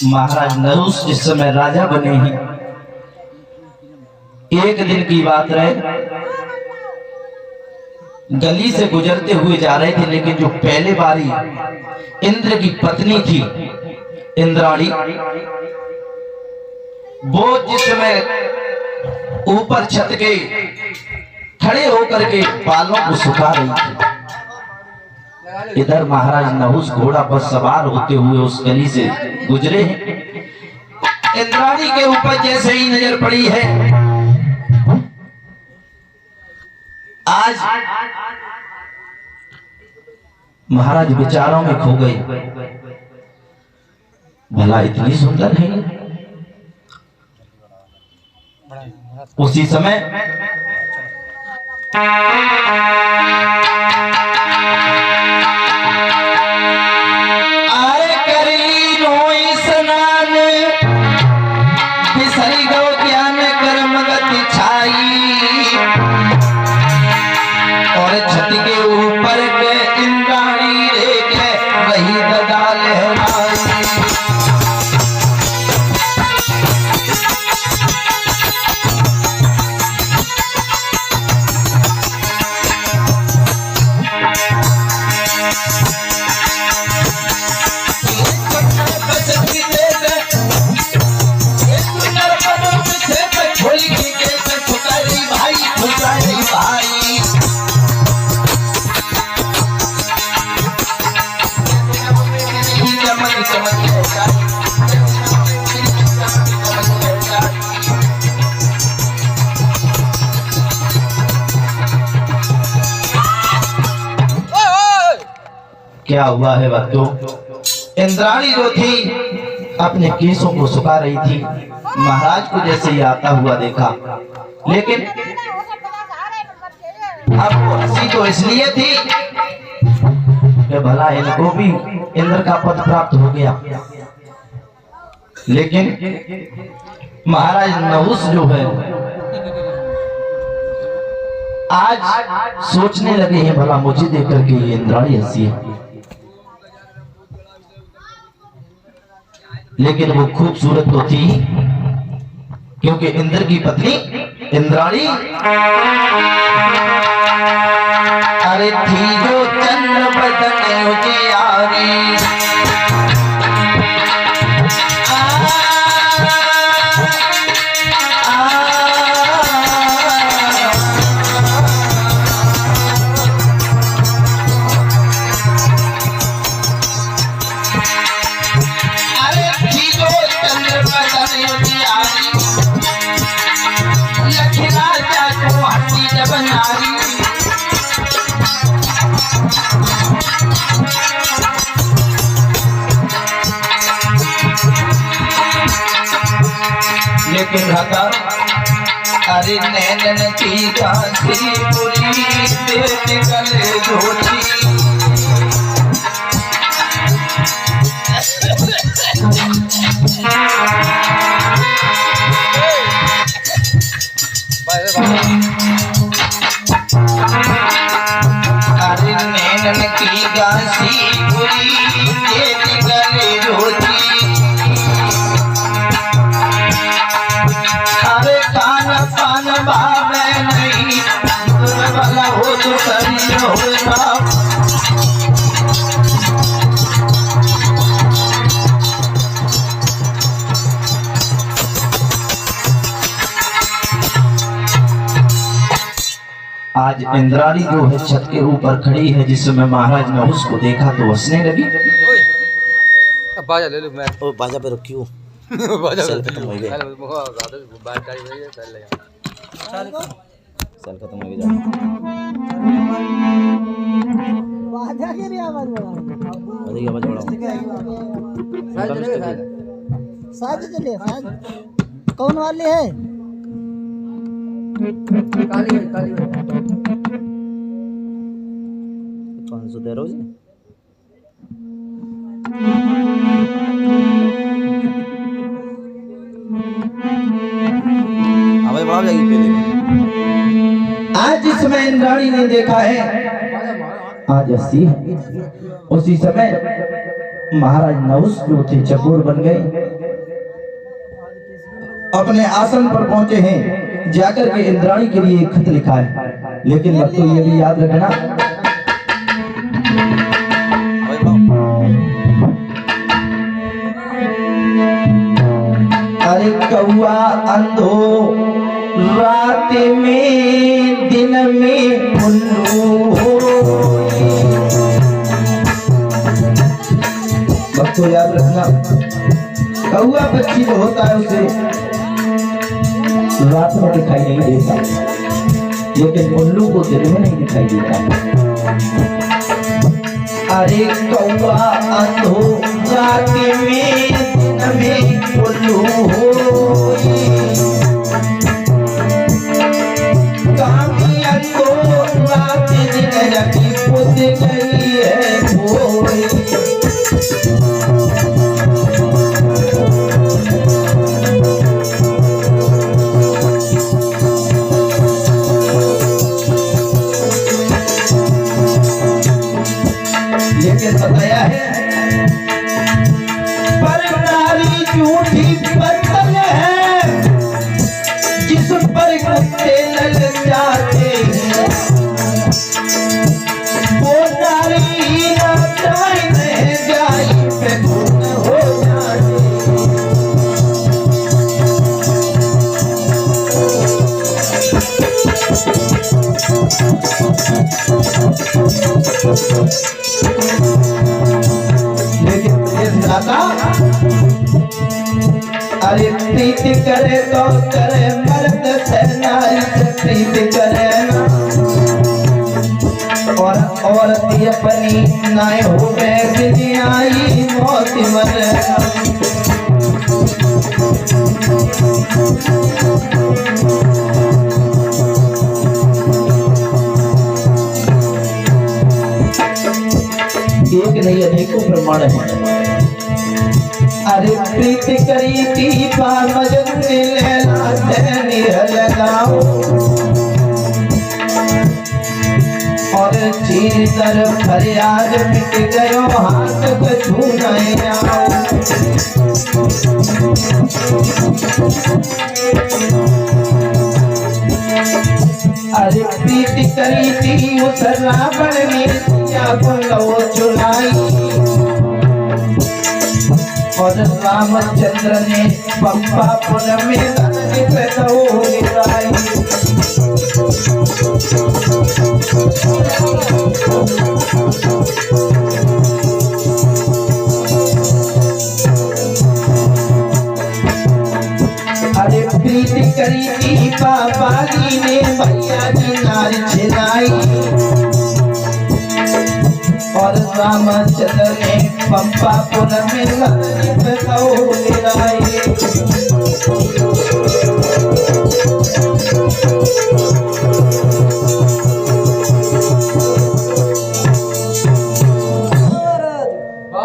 महाराज नहुस जिस समय राजा बने हैं, एक दिन की बात रहे, गली से गुजरते हुए जा रहे थे, लेकिन जो पहले बारी इंद्र की पत्नी थी इंद्राणी, वो जिस समय ऊपर छत के खड़े होकर के बालों को सुखा रही थी, इधर महाराज नहुस घोड़ा पर सवार होते हुए उस गली से गुजरे हैं। इंद्राणी के ऊपर जैसे ही नजर पड़ी है, आज महाराज विचारों में खो गए, भला इतनी सुंदर है। उसी समय क्या हुआ है बच्चों? इंद्राणी जो थी अपने केसों को सुखा रही थी, महाराज को जैसे ही आता हुआ देखा, लेकिन अब वो हंसी तो इसलिए थी कि भला इनको भी इंद्र का पद प्राप्त हो गया, लेकिन महाराज नहुस जो है आज सोचने लगे हैं भला मुझे देख करके ये इंद्राणी हंसी है, लेकिन वो खूबसूरत तो थी, क्योंकि इंद्र की पत्नी इंद्राणी अरे थी जो चंद्र बदन उजियारी, लेकिन राधा अरे नैनन की कांसी पूरी निकल धोती, अरे नैनन की कांसी पूरी निकल धोती, नहीं वाला हो तो सही होगा। आज इंद्राणी जो है छत के ऊपर खड़ी है, जिस समय महाराज ने उसको देखा तो हंसने लगी। बाजा ले लो, मैं ओ बाजा पे रखी हूँ, सेल खत्म हो गया, सेल खत्म हो गया। बाजा के लिए आवाज बढ़ाओ, साज चलिए, साज कौन वाली है? काली काली 500 दे रोज आवाज बढ़ा जाएगी पहले। आज इस समय इंद्राणी ने देखा है, आज 80 उसी समय महाराज नहुस जो थे चकोर बन गए, अपने आसन पर पहुंचे हैं, जाकर के इंद्राणी के लिए एक खत लिखा है। लेकिन अब तो ये भी याद रखना, अरे कौआ अंधो रात में दिन में उल्लू हो, तो याद रखना कौआ पक्षी जो होता है उसे रात में दिखाई नहीं देता, लेकिन उल्लू को दिन में नहीं दिखाई देता। अरे कौआ अंधो रात में दिन में उल्लू हो, कामिया को रात दिन रखी पुत गई है भोई। बताया है पर नारी झूठी पत्तल है, जिस पर कुत्ते लग जाते हैं, वो नारी ना जाए रह जाए पे खून हो जाए। अरे प्रीत करे तो करे मर्द से नारी से प्रीत करे ना, और औरत अपनी नाय हो गए आई मौत मरे। एक नहीं अनेकों प्रमाण है। अरे प्रीत करी थी मजन लैला लगाओ, और चीर कर फरियाद मिट गयो हाथ को छूने आओ। अरे प्रीत करी थी उस रावण ने क्या को चुराई, और रामचंद्र ने पंपापुर में अरे प्रीत करी थी पापाली ने भैया की नारी छिलाई, और रामचंद्र ने पंपापुर में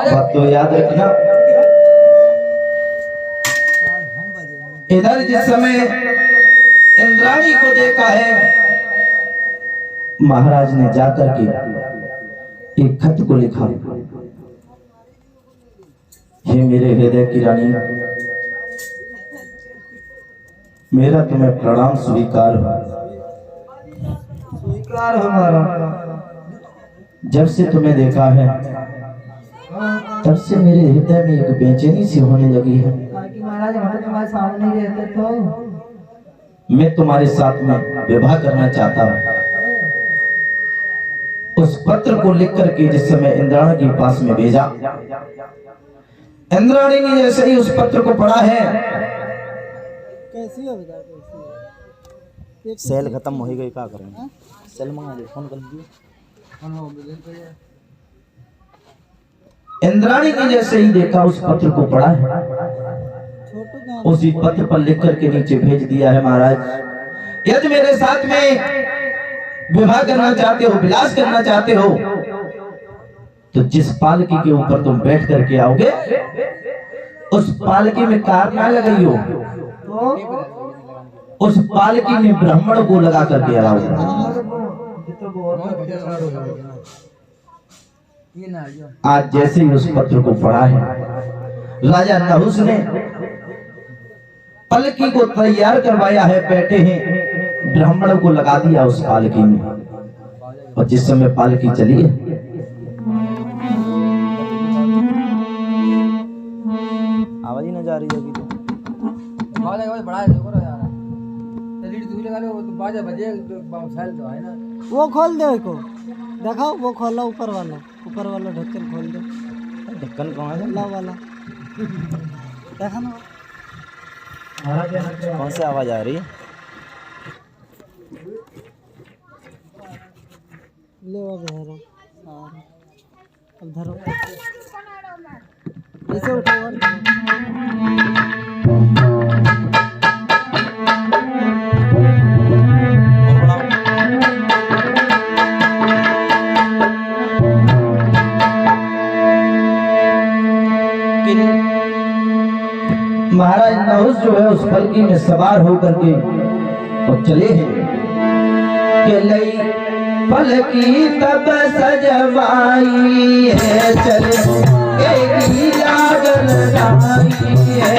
बात तो याद रखना। इधर जिस समय इंद्राणी को देखा है, महाराज ने जाकर के एक खत को लिखा, हे मेरे हृदय की रानी, मेरा तुम्हें प्रणाम स्वीकार हो। स्वीकार हो महाराज। जब से तुम्हें देखा है तब से मेरे हृदय में एक बेचैनी सी होने लगी है। महाराज हम तो तुम्हारे सामने ही रहते तो। मैं तुम्हारे साथ में विवाह करना चाहता हूँ। उस पत्र को लिख करके जिस समय इंद्राणी के पास में भेजा, इंद्राणी ने जैसे ही उस पत्र को पढ़ा है, कैसी हो बेटा कैसी? सेल खत्म हो गई, क्या करें? सेल मंगा दे, फोन कर दियो। इंद्राणी ने जैसे ही देखा उस पत्र को पढ़ा है, उसी पत्र पर लिख करके नीचे भेज दिया है, महाराज यदि मेरे साथ में विवाह करना चाहते हो, विलास करना चाहते हो, तो जिस पालकी के ऊपर तुम बैठ करके आओगे उस पालकी में कार ना लगाई हो, उस पालकी में ब्राह्मण को लगा करके आओगे। आज जैसे ही उस पत्र को पढ़ा है, राजा नहुस ने पलकी को तैयार करवाया है, बैठे हैं, ब्राह्मणों को लगा दिया उस पालकी में। और जिस समय पालकी चली है, आवाज ही ना जा रही है अभी तो। वो खोल दे को, देखो वो खोलो, ऊपर वाला ढक्कन खोल दो। ढक्कन कहाँ है? ला वाला देखा ना, कौन सी आवाज आ रही है? ले वो धरो, अब धरो, ऐसे उठाओ और महाराज नहुस जो है उस पलकी में सवार होकर के और चले हैं कि लई पलकी तब सजवाई है, चले एक लागल जाई है।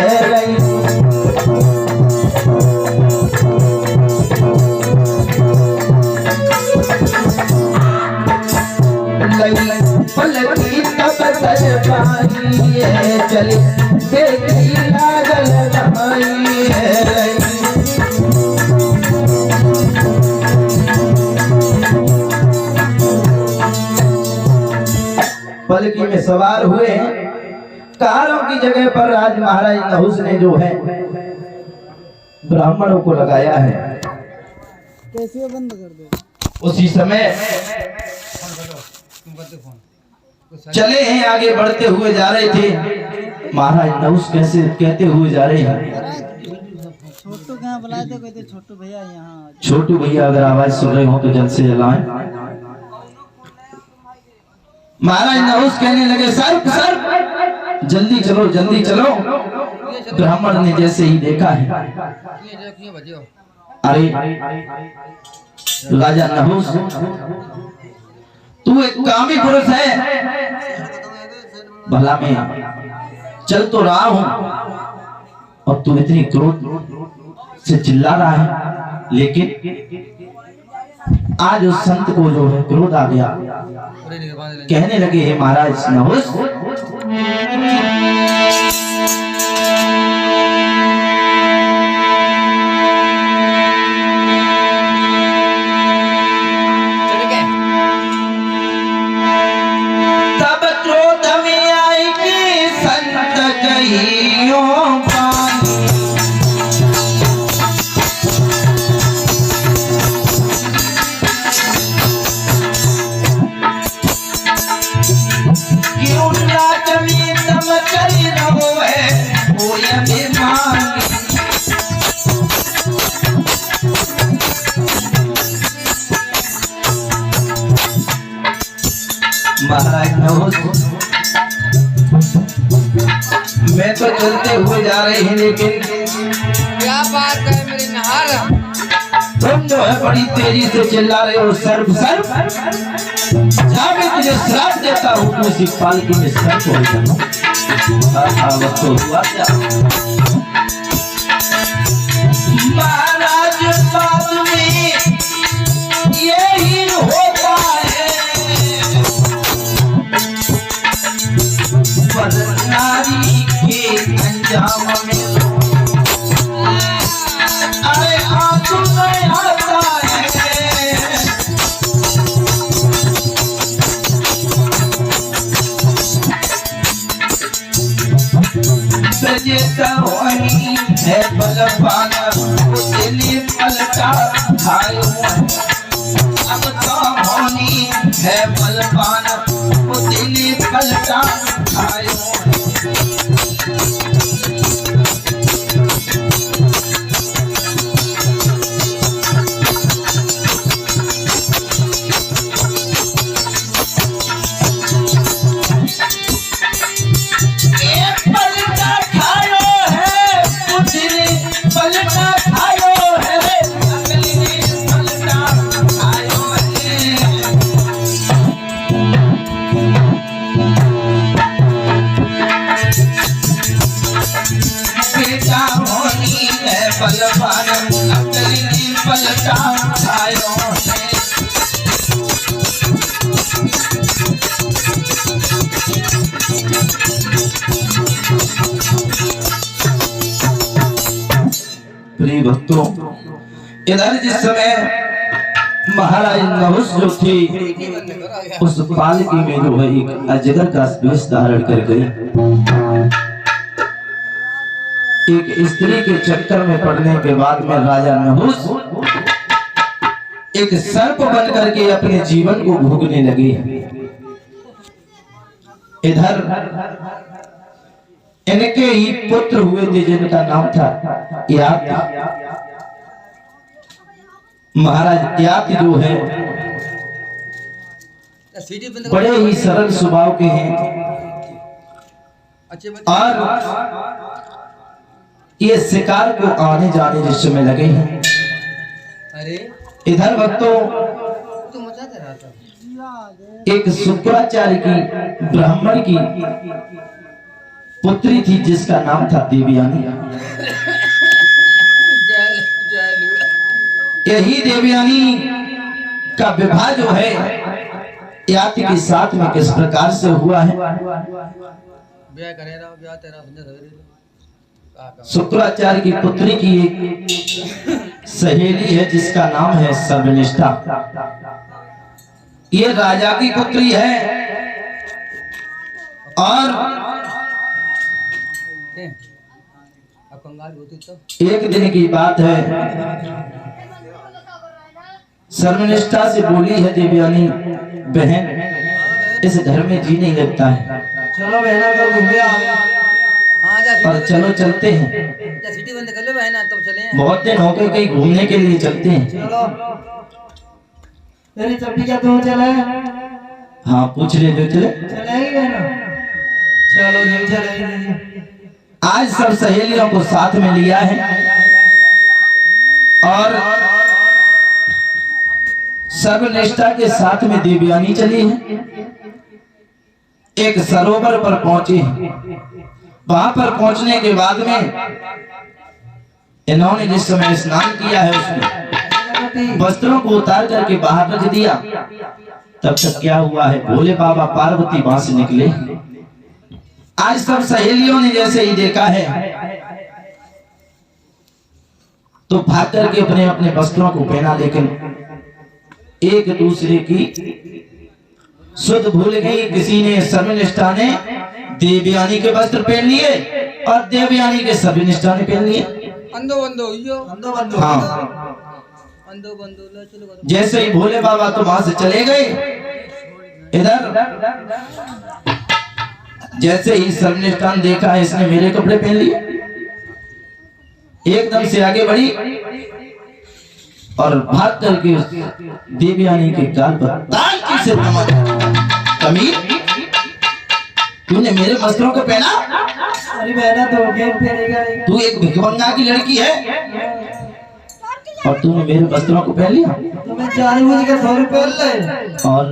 लई पलकी तब सजवाई है, चले एक लागल जाई है। पलकी में सवार हुए हैं, कारों की जगह पर राज महाराज नहुस ने जो है ब्राह्मणों को लगाया है। कैसे बंद कर दो। उसी समय चले हैं, आगे बढ़ते हुए जा रहे थे। महाराज नहुस कैसे कहते हुए जा रहे हैं, छोटू के यहाँ बुलाए थे, कहते छोटू भैया यहाँ। छोटू भैया अगर आवाज सुन रहे हो तो जल्द से जल्द आए। महाराज नहुस कहने लगे, सर जल्दी चलो, जल्दी चलो। ब्राह्मण ने जैसे ही देखा है, अरे राजा नहुस तू एक कामी पुरुष है, भला मैं चल तो रहा हूं और तू इतनी क्रोध से चिल्ला रहा है, लेकिन आज उस संत को जो है क्रोध आ गया। कहने लगे, हे महाराज नहुस, तब क्रोध में आई कि संत कहियों पानी, क्यों राज में तम करी रहो है कोई अभिमानी। महाराज नहुस, मैं तो चलते हुए जा रहे हैं, लेकिन क्या बात है मेरी नहार, तुम जो है बड़ी तेजी से चिल्ला रहे हो, सर्प सर्प। जहाँ मैं तुझे श्राप देता हूँ तो इसी पालकी में सर्प हो जाना। वक्त तो हुआ क्या महाराज, बाद में यही होता है, पर नारी के अंजाम में अरे आंसू नहीं आता है। सजेता वही है बलवाना, दिली पलटा खायो, अब तो होनी है बलवाना, दिली पलटा खायो। ललचा भाइयों ने। प्रिय भक्तों, इधर जिस समय महाराज नहुस जो थी उस पालकी में जो है एक अजगर का वेश धारण कर गई। एक स्त्री के चक्कर में पड़ने के बाद में राजा नहुस एक सर्प बन करके अपने जीवन को भोगने लगे। इधर इनके ही पुत्र हुए थे जिनका नाम था याति। महाराज याति जो है बड़े ही सरल स्वभाव के हैं और ये शिकार को आने जाने जिस समय लगे हैं। इधर भक्तों एक शुक्राचार्य की ब्राह्मण की पुत्री थी जिसका नाम था देवयानी। यही देवयानी का विवाह जो है याति के साथ में किस प्रकार से हुआ है। शुक्राचार्य की पुत्री की एक सहेली है जिसका नाम है सर्वनिष्ठा। ये राजा की पुत्री है और एक दिन की बात है, सर्वनिष्ठा से बोली है देवयानी, बहन इस घर में जी नहीं लगता है, चलो बहना को घूमे और चलो चलते हैं। सिटी बंद कर लो बहना तब चले हैं। बहुत दिन हो गए कहीं घूमने के लिए चलते हैं। चलो तेरी चपटी क्या तू चले? हाँ पूछ रहे जो चले चलेगी ना? चलो नहीं चलेगी। आज सब सहेलियों को साथ में लिया है और सर्वनिष्ठा के साथ में देवयानी चली है। एक सरोवर पर पहुंची। वहां पर पहुंचने के बाद में इन्होंने जिस समय स्नान किया है उसमें वस्त्रों को उतार करके बाहर रख दिया। तब तक क्या हुआ है, भोले बाबा पार्वती वहां से निकले। आज सब सहेलियों ने जैसे ही देखा है तो भाग करके अपने अपने वस्त्रों को पहना, लेकिन एक दूसरे की शुद्ध भूल गई। किसी ने सर्वनिष्ठा ने देवयानी के वस्त्र पहन लिए और देवयानी के सर्वनिष्ठा ने पहन लिए। अंदो बंदो यो अंदो बंदो हाँ अंदो बंदो लो चलो। जैसे ही भोले बाबा तो वहां से चले गए, इधर जैसे ही सर्वनिष्ठा ने देखा इसने मेरे कपड़े पहन लिए, एकदम से आगे बढ़ी और भाग करके देवयानी के गाल पर तालची से कमीज, तूने मेरे वस्त्रों को पहना? अरे बहना तो गेम खेलेगा। तू एक भिखमंगा की लड़की है और तूने मेरे वस्त्रों को पहन लिया। तुम्हें जानबूझ के 100 रुपए ले और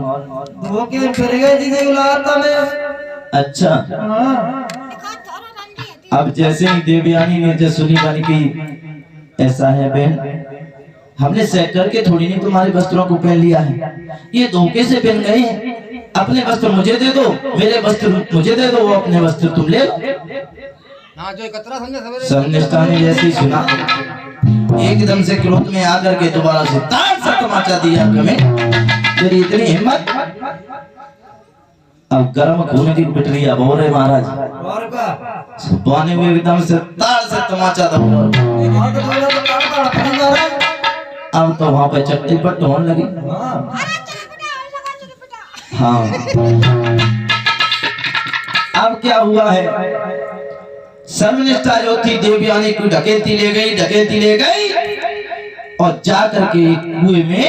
वो गेम खेलेगा जिसे बुलाता मैं। अच्छा हाँ। अब जैसे ही देवयानी ने जो सुनी बानी की ऐसा है बहन, हमने सेट करके थोड़ी नहीं तुम्हारे वस्त्रों को पहन लिया है, ये धोखे से पहन गए हैं। अपने वस्त्र मुझे दे दो, मेरे वस्त्र मुझे दे दो, वो अपने वस्त्र तुम ले लो। हां जो कतरा समझे सवेरे सर्वनिष्ठा ने जैसे ही सुना एकदम से क्रोध में आकर के दोबारा से तार सा तमाचा दिया। तेरी इतनी हिम्मत, अब गर्म खून की पिटरी अब हो रहे महाराज। पानी में एकदम से तार से तमाचा दबा। अब तो वहां पे चट्टी पट्ट होने लगी। हाँ अब क्या हुआ है, सर्वनिष्ठा जो थी देवयानी को ढकेलती ले गई और जा करके कुएं में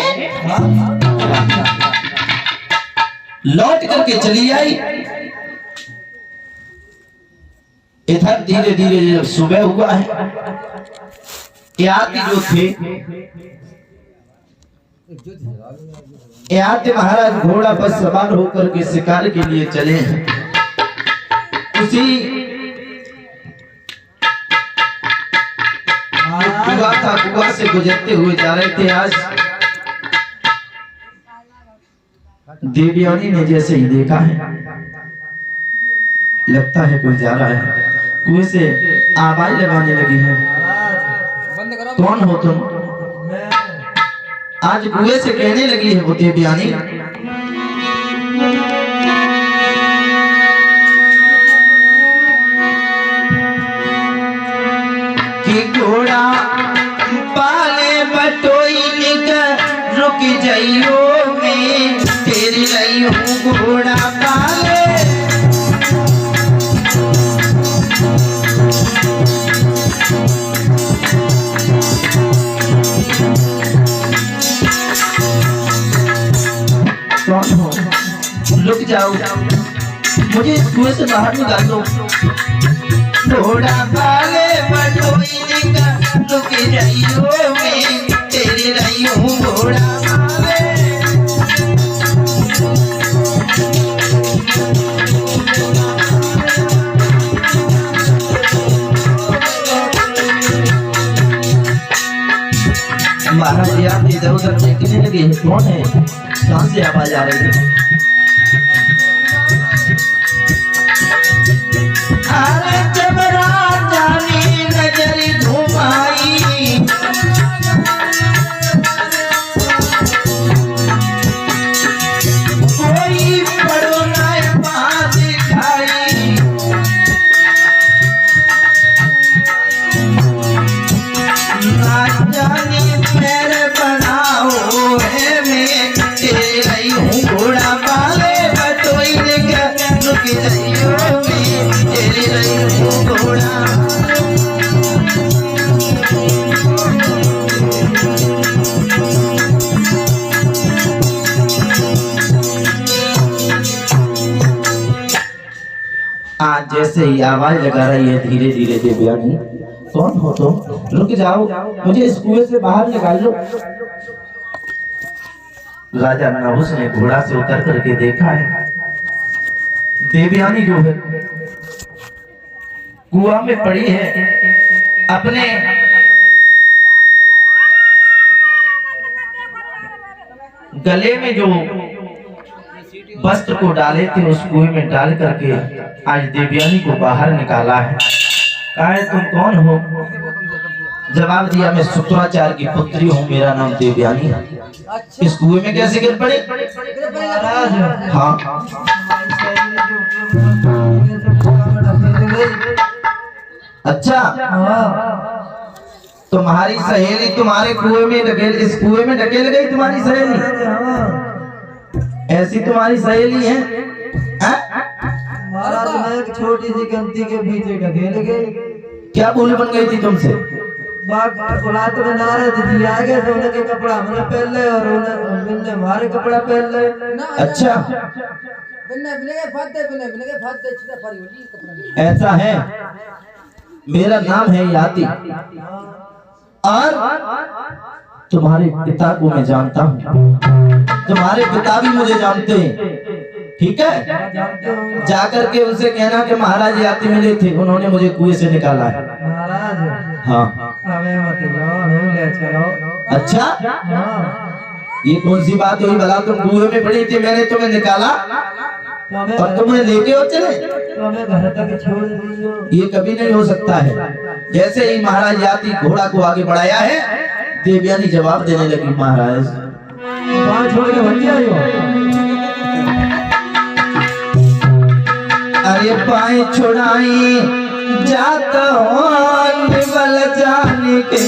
लौट करके चली आई। इधर धीरे धीरे जब सुबह हुआ है, याति जो थे, याति महाराज घोड़ा पर सवार होकर के शिकार के लिए चले हैं। उसी कुआ था, कुआ से गुजरते हुए जा रहे थे। आज देवयानी ने जैसे ही देखा है, लगता है कोई जा रहा है, कुएं से आवाज लगाने लगी है। बंद करो। कौन हो तुम? आज कुएं से कहने लगी है वो देवयानी, कि घोड़ा पाले बटोई निकर रुक जाइयो में तेरी रही हूँ घोड़ा पाले। कौन हो? रुक जाओ, मुझे इस कुएं से बाहर निकाल दो। घोड़ा पाले बटोई निकर रुक जाइयो में तेरी रही हूँ घोड़ा पाले। महाराज आप इधर उधर देखने लगे हैं, कौन है? कहाँ से आवाज आ रही है? अरे जब राजा ने नजर घुमाई, कोई पड़ो ना पास खाई, राजा ने पैर बनाओ है मैं तेरे रही हूँ घोड़ा पाले बटोई लेकर रुक जाइयो में तेरे रही हूँ घोड़ा। आज जैसे ही आवाज लगा रही है धीरे धीरे देवयानी, कौन हो तुम? रुक जाओ, मुझे इस कुएं से बाहर निकाल लो। राजा नहुस ने घोड़ा से उतर करके देखा है देवयानी जो है कुआं में पड़ी है, अपने गले में जो वस्त्र को डाले थे उस कुएं में डाल करके आज देवयानी को बाहर निकाला है। कहा है तुम कौन हो? जवाब दिया मैं शुक्राचार्य की पुत्री हूँ, मेरा नाम देवयानी है। इस कुएं में कैसे गिर पड़े? हाँ अच्छा, तुम्हारी सहेली तुम्हारे कुएं में ढकेल, इस कुएं में ढकेल गई तुम्हारी सहेली? ऐसी तुम्हारी सहेली है? महाराज मैं एक छोटी सी गलती के पीछे ढकेल गई। क्या भूल बन गई थी तुमसे? रात में नारद जी आ गए तो उनके कपड़ा हमने पहन ले और उन्होंने हमारे कपड़ा पहन ले। अच्छा ऐसा है, मेरा नाम है याति और तुम्हारे पिता को मैं जानता हूँ, तुम्हारे पिता भी मुझे जानते हैं, ठीक है? जाकर के उनसे कहना कि महाराज याति मिले थे, उन्होंने मुझे कुएं से निकाला है। महाराज हाँ हमें मत ले चलो। अच्छा हाँ। ये कौन सी बात हुई भला? तुम कुएं में पड़ी थी, मैंने तुम्हें निकाला और तुम्हें लेके हो चले? हमें घर तक छोड़ दीजिए। ये कभी नहीं हो सकता है। जैसे ही महाराज याति घोड़ा को आगे बढ़ाया है, देवयानी जवाब देने लगी, महाराज वहाँ छोड़ के बच जाइयो। अरे पाए छुड़ाई जाता हूँ निवल जाने के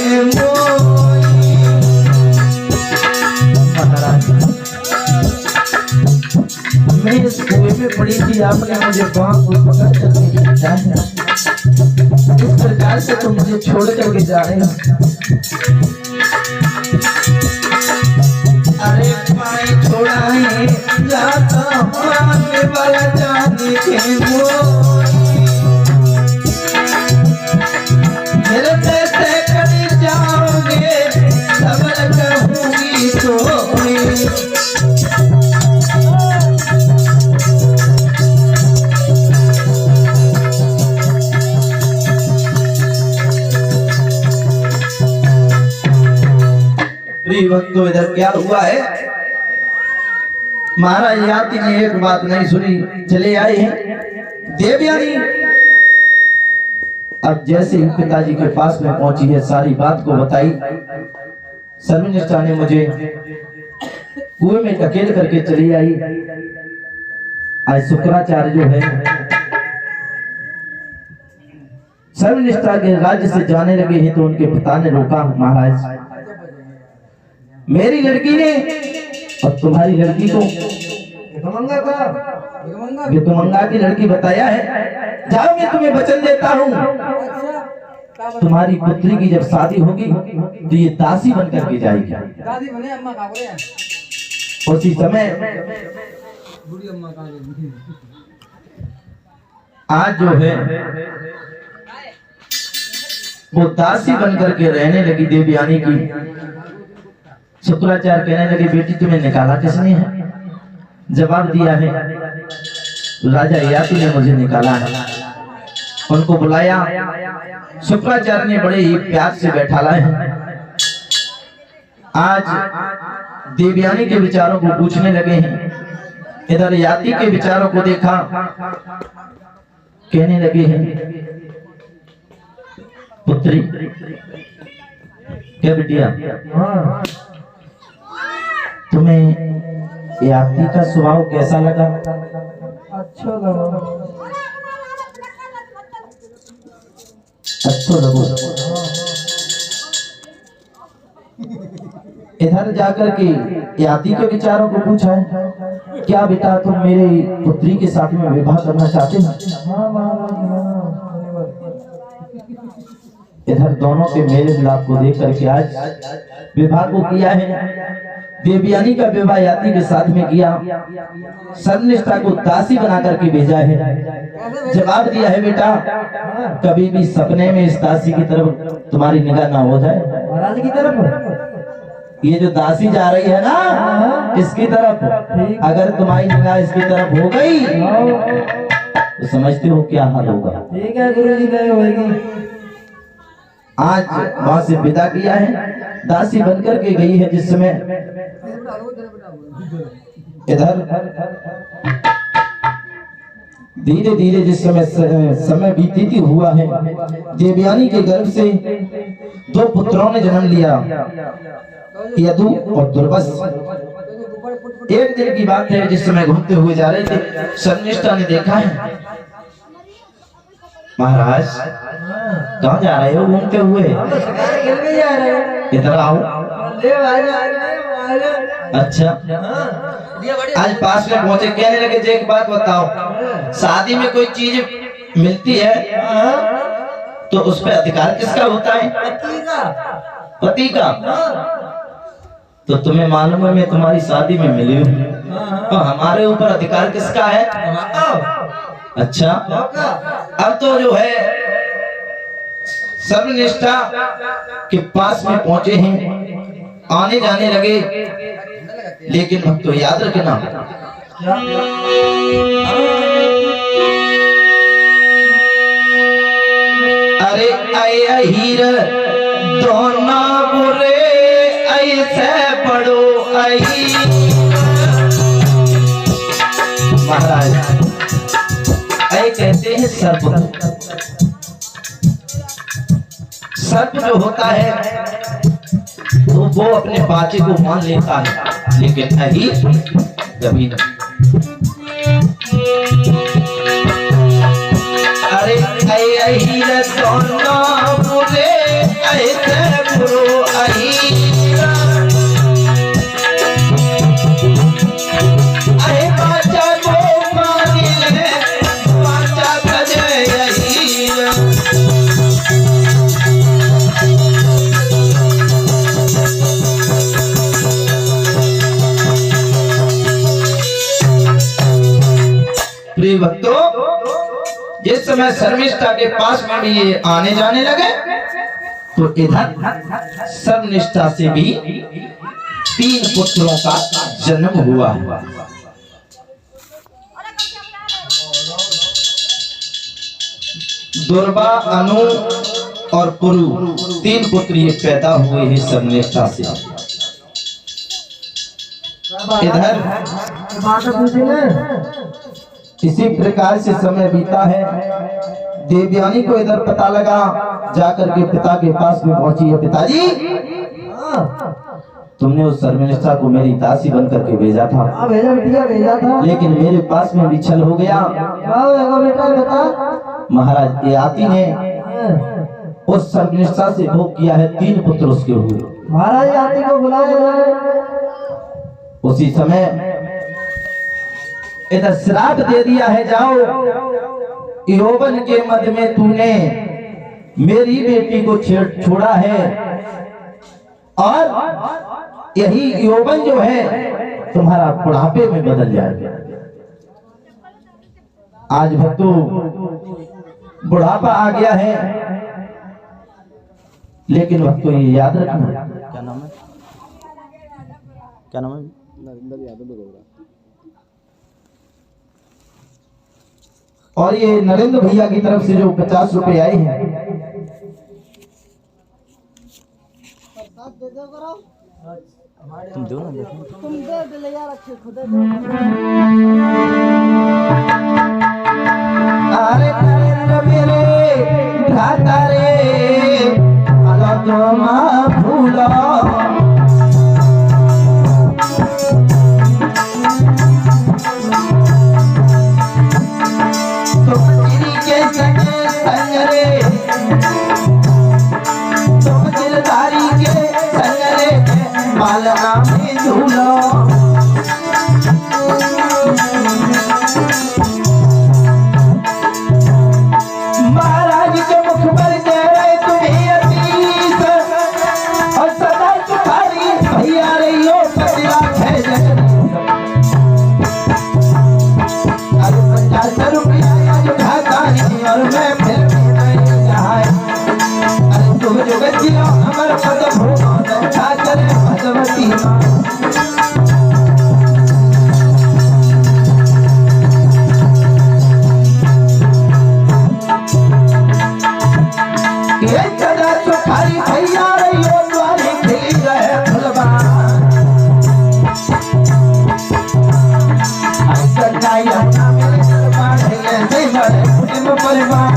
महाराज मैं इस कुएं में पड़ी थी, आपने मुझे बांह को पकड़ करके खींचा है, इस प्रकार से तुम मुझे छोड़ करके जा रहे हो। अरे पाए छोड़ाए जाता हूँ निवल जाने के मेरे पैसे कर जाओगे सबर कहूँगी तो प्रिय भक्तों, इधर क्या हुआ है, महाराज याती ने एक बात नहीं सुनी, चले आए हैं देवयानी। अब जैसे ही पिताजी के पास में पहुंची है, सारी बात को बताई। सर्वनिष्ठा ने मुझे कुएं में धकेल करके चली आई। आज शुक्राचार्य जो है सर्वनिष्ठा के राज्य से जाने लगे हैं, तो उनके पिता ने रोका, महाराज मेरी लड़की ने और तुम्हारी लड़की को भिकमंगा की लड़की बताया है, जाओ मैं तुम्हें वचन देता हूँ, तुम्हारी पुत्री की जब शादी होगी तो ये दासी बन करके जाएगी। दादी बने अम्मा का बोले उसी समय बूढ़ी अम्मा का आज जो है वो दासी बन करके रहने लगी देवयानी की। शुक्राचार्य कहने लगे, बेटी तुम्हें निकाला किसने है? जवाब दिया है, राजा याति ने मुझे निकाला है। उनको बुलाया, शुक्राचार्य ने बड़े ही प्यार से बैठाला है। आज देवयानी के विचारों को पूछने लगे हैं। इधर याति के विचारों को देखा, कहने लगे हैं, पुत्री क्या बिटिया, तुम्हें याति का स्वभाव कैसा लगा? अच्छा लगा। अच्छा लगा। इधर जाकर के याति के विचारों को पूछा है, क्या बेटा तुम मेरी पुत्री के साथ में विवाह करना चाहते हो? इधर दोनों के मेल मिलाप को देख करके आज विवाह को किया है। देवयानी का विवाह याति के साथ में किया, सर्वनिष्ठा को दासी बना करके भेजा है। जवाब दिया है, बेटा कभी भी सपने में इस दासी की तरफ तुम्हारी निगाह ना हो जाए। महाराज की तरफ ये जो दासी जा रही है ना, इसकी तरफ अगर तुम्हारी निगाह इसकी तरफ हो गई तो समझते हो क्या हाल होगा। ठीक है गुरु जी, गए होगी। आज वहां से विदा किया है, दासी बनकर के गई है। जिस समय इधर धीरे धीरे जिस समय बीती हुआ है, देवयानी के गर्भ से 2 पुत्रों ने जन्म लिया, यदु और दुर्वस। एक दिन की बात है, जिस समय घूमते हुए जा रहे थे, सर्वनिष्ठा ने देखा है, महाराज कहाँ जा रहे हो घूमते हुए? इधर आओ। अच्छा, आज पास में पहुंचे, कहने लगे, जे एक बात बताओ, शादी में कोई चीज मिलती है तो उस पर अधिकार किसका होता है? पति का। तो तुम्हें मालूम है मैं तुम्हारी शादी में मिली हूँ, तो हमारे ऊपर अधिकार किसका है? अच्छा, अब तो जो है सर्वनिष्ठा के पास में पहुंचे हैं, आने जाने लगे, लेकिन भक्तों याद रखना, अरे आए हीर दोनों बुरे ऐसे पड़ो आई। महाराज ऐ कहते हैं सर्प, सर्प जो होता है तो वो अपने बाचे को मान लेता है, लेकिन अही कभी नहीं। अरे अही दोनों बुरे ऐसे बुरो अही, अरे बाचा को मान ले, बाचा कजे अही। प्रिय भक्तों, जिस समय सर्वनिष्ठा के पास में भी ये आने जाने लगे, तो इधर सर्वनिष्ठा से भी 3 पुत्रों का जन्म हुआ है। दुर्वा, अनु और पुरु 3 पुत्र ये पैदा हुए हैं सर्वनिष्ठा से। इधर बात पूछी ना। इसी प्रकार से समय बीता है। देवयानी को इधर पता लगा, जाकर के पिता के पास में पहुंची है। पिताजी, तुमने उस शर्मिष्ठा को मेरी दासी बन करके भेजा था, भेजा बिटिया भेजा था, लेकिन मेरे पास में विछल हो गया। बेटा बता। महाराज ययाति ने उस शर्मिष्ठा से भोग किया है, 3 पुत्र उसके हुए। महाराज ययाति को बुलाया। उसी समय इधर श्राप दे दिया है, जाओ यौवन के मद में तूने मेरी बेटी को छोड़ा है और यही यौवन जो है तुम्हारा बुढ़ापे में बदल जाएगा। आज भक्तों बुढ़ापा आ गया है, लेकिन भक्तों ये याद रखना। क्या नाम है? क्या नाम है? नरेंद्र यादव बोल रहा। और ये नरेंद्र भैया की तरफ से जो 50 रुपए आए हैं, तुम दो ना, देखो तुम दे ले यार, अच्छे खुद अरे नरेंद्र मेरे भ्राता रे, अला तुम भूलो पालना में झूलो। महाराज के मुख पर कह रहे तुम्हें अतीत और सदा तुम्हारी भैया रही हो पतिला है। 50 रुपया जो खाता नहीं और मैं फिर भी जहाँ तुम जो गजिया हमारा पद भोग अच्छा करे भगवती माँ। ये सदा सुखारी भैया रही हो द्वारे खिली रहे फुलबान। मेरे दरबार है ऐसे बड़े कुटुंब परिवार।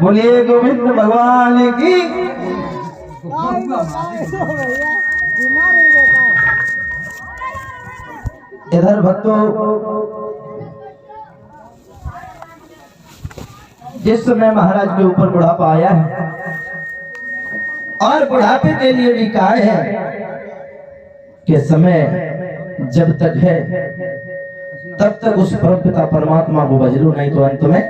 बोलिए गोविंद भगवान की। इधर भक्तों जिस समय महाराज के ऊपर बुढ़ापा आया है और बुढ़ापे के लिए भी कहा है कि समय जब तक है तब तक उस परमपिता परमात्मा को भज लो, नहीं तो अंत में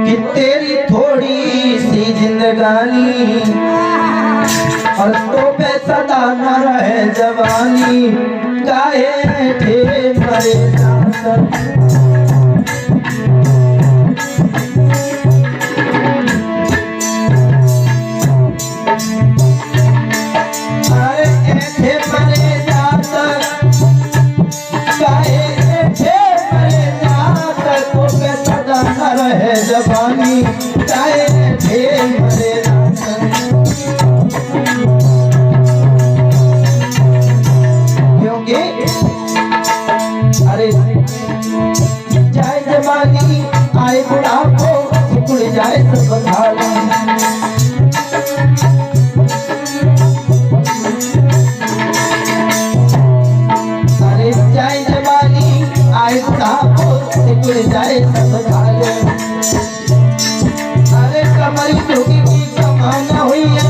कि तेरी थोड़ी सी जिंदगानी और तो पे सदा न रहे जवानी, काहे थे मरे जाकर जवानी चाहे थे मरे क्योंकि अरे चाहे जवानी आए बुढ़ापो सिकुड़ जाए सब बंधाले, अरे चाहे जवानी आए बुढ़ापो सिकुड़ जाए सब बंधाले। कमरी जोगी की कमाना हुई है,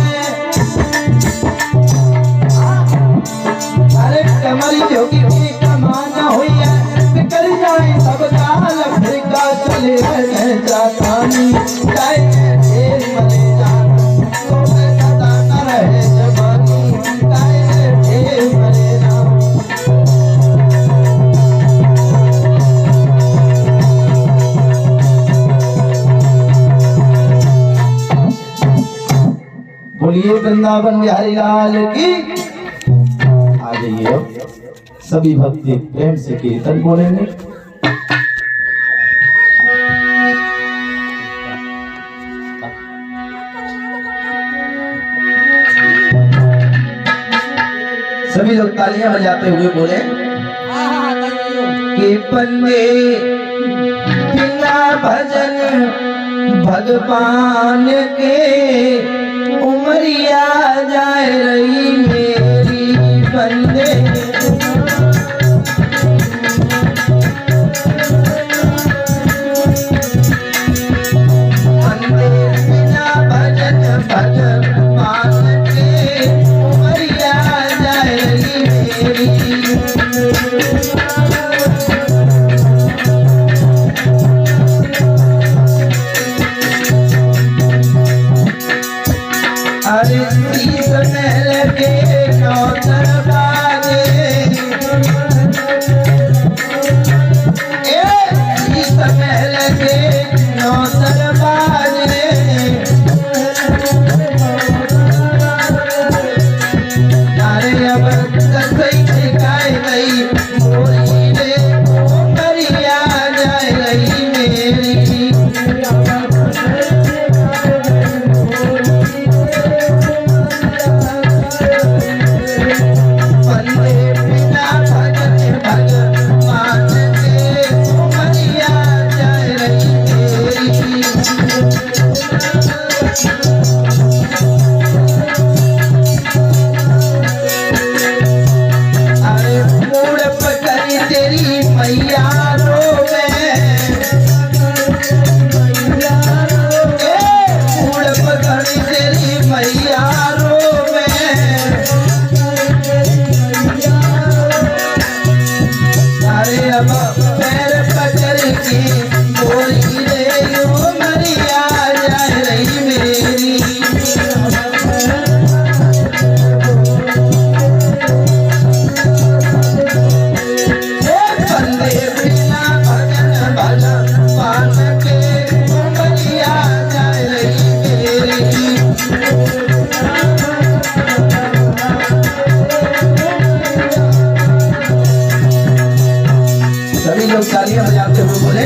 अरे कमरी जोगी की कमाना हुई है, बिकर जाए सब काल फिर का चले रहे जातानी, चाहे ढेर मरे जाता तो सदा न रहे जवानी, चाहे ढेर मरे जाता। बोलिए वृंदावन बिहारी लाल की। आ जाइए अब सभी भक्ति प्रेम से कीर्तन बोलेंगे। सभी लोग तालियां बजाते हुए बोले कि बंदे बिना भजन भगवान के उमरिया जाए रही मेरी बंदे, बंदे बिना भजन भगवान के उमरिया जाए रही मेरी। अरे शीश महल के नौ दरवाजे, शीश महल के नौ दरवाजे, अरे अब सही ठिकाए गई मोरी रे उमरिया जाए रही मेरी। तालियां बजाते हुए बोले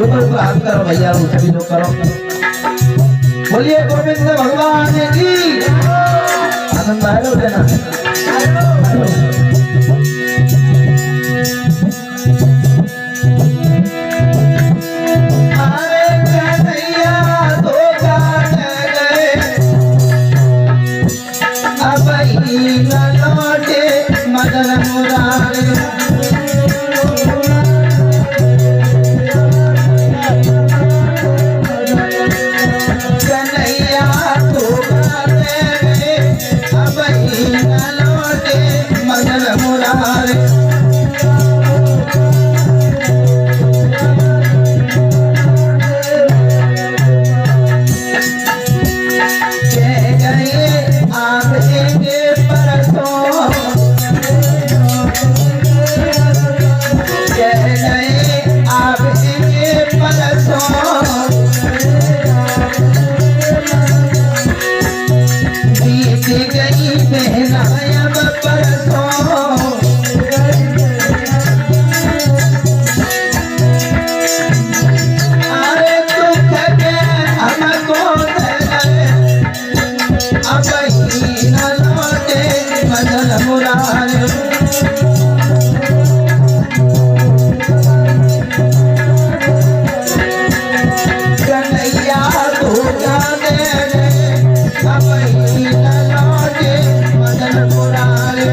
ऊपर हाथ करो भैया, सभी लोग करो। बोलिए गोविंद भगवान की। आनंद आएगा देना। अरे कन्हैया तो जान गए नहीं आवेंगे परसों, कह नहीं आवेंगे परसों, बीत गई बहना अब परसों, अरे दुख के हमको अब ही न लौटे मदन मुरारी, कन्हैया धोखा दे अब ही न लौटे मदन मुरारी।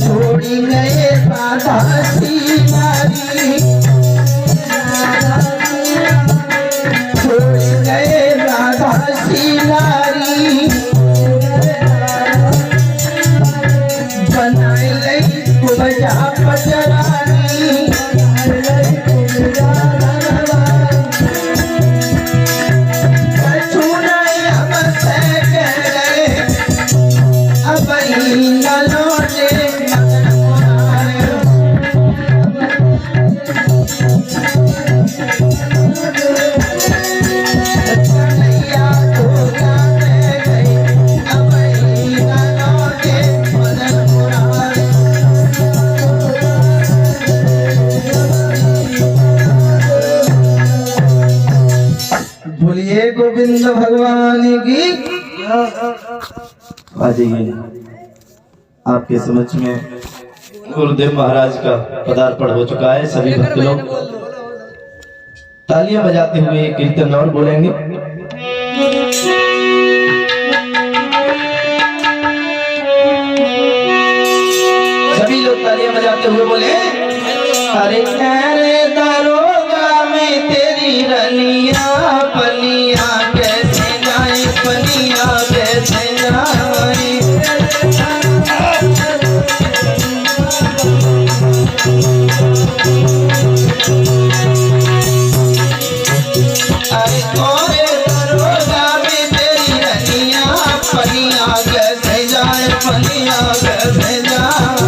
छोड़ी गए राधा सिंगारी, छोड़ी गए राधा सिंगारी, बनाए लई कुबजा पचरानी, कछु नहीं हमसे कह रहे अब ही न लौटे मदन मुरारी। कन्हैया धोखा दे गई अब ही न लौटे मदन मुरारी। बोलिए गोविंद भगवान की। आ जाइए, आपके समक्ष में गुरुदेव महाराज का पदार्पण हो चुका है। सभी भक्त लोग तालियां बजाते हुए कीर्तन और बोलेंगे। सभी लोग तालियां बजाते हुए बोले, अरे अरे दरोगा में तेरी रनिया पनिया कैसे जाए, पनिया कैसे जाए, अरे कोरे दरोगा में तेरी रनिया पनिया कैसे जाए, पनिया कैसे जाए।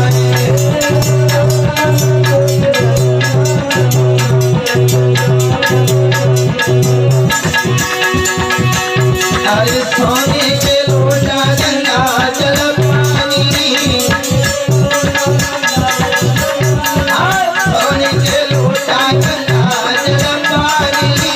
अरे सोने के लोटा गंगा जल पानी, सोने के लोटा गंगा जल पानी,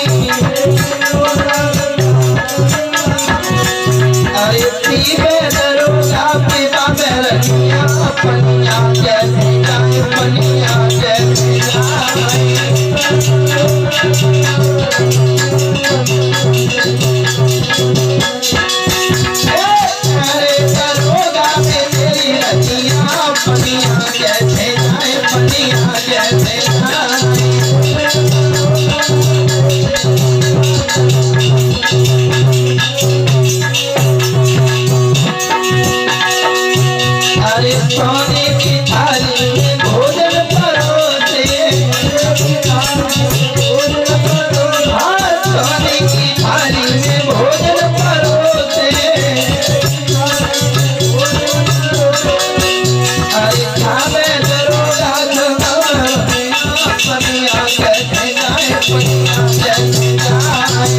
अरे पीबे दरोगा पीबा बेरनिया पनिया कैसे जाए, पनिया कैसे जाए। अरे दरोगा में तेरी रनिया पनिया कैसे जाए, पनिया कैसे जाए। अरे सोने की थाली में भोजन परोसे, हाँ सोने की थाली में भोजन परोसे, अरे खावे दरोगा पनिया कैसे जाए, पनिया कैसे जाए।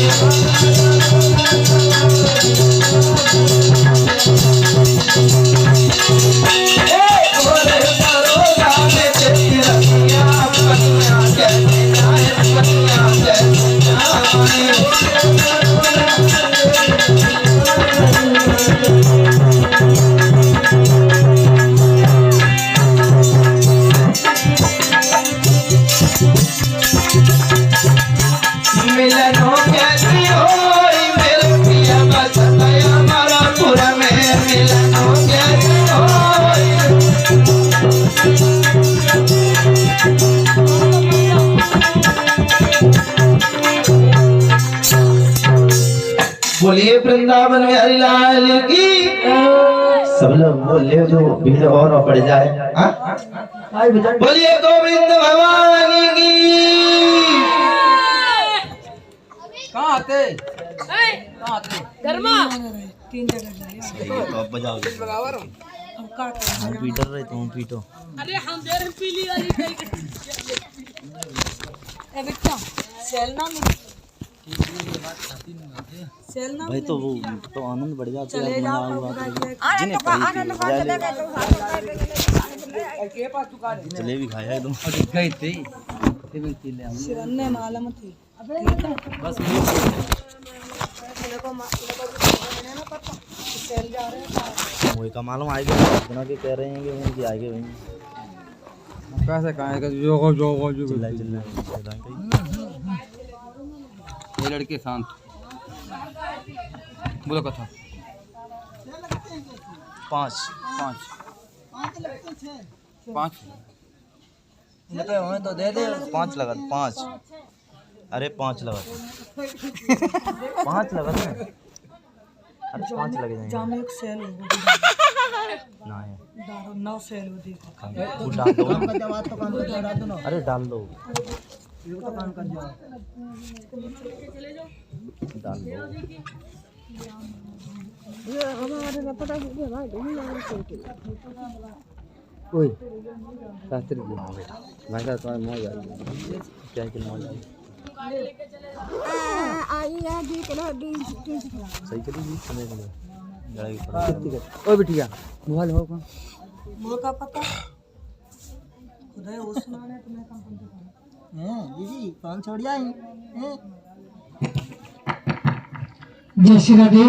मिलनो कैसी होई मेरे पिया बस गया हमारा पूरा में, मिलनो कैसी होई। बोलिए वृंदावन में हरिलाल की। सब लोग बोल ले जो भीड़ और बढ़ जाए। बोलिए गोविंद भगवान की। कहाँ आते कहाँ आते तो अब बजाओ हम पीटर रहे तो हम पीटो अरे हम दे रहे पीली वाली ए बेटा सेल ना भाई तो वो तो आनंद बढ़ जाता है मजा हुआ जलेबी खाया एकदम गई थी सिरन्ने मालूम थी बस सेल जा रहे हैं वही का मालूम आएगा इतना के कह रहे हैं कि उनकी आएंगे वहीं कैसे कहाँ जो चिल्लाए ये लड़के शांत बोलो कथा 5 हमें तो दे दे 5 लगा 5 अरे 5 लगा 5 लगा अरे 5 लगे जाएंगे जाम एक सेल ना है दारू 9 सेल होती वो डाल दो अरे डाल दो डाल दो ओए शास्त्री जी भाई साहब तुम्हारी मौज आ गई क्या कि मौज आई सही करी जी समय के लिए लड़ाई पड़ा ओए बिटिया मोबाइल हो कौन मोर का पता खुदा है उस सुनाने तुम्हें कम हैं दीदी पान छोड़ जाए हैं जय श्री राधे।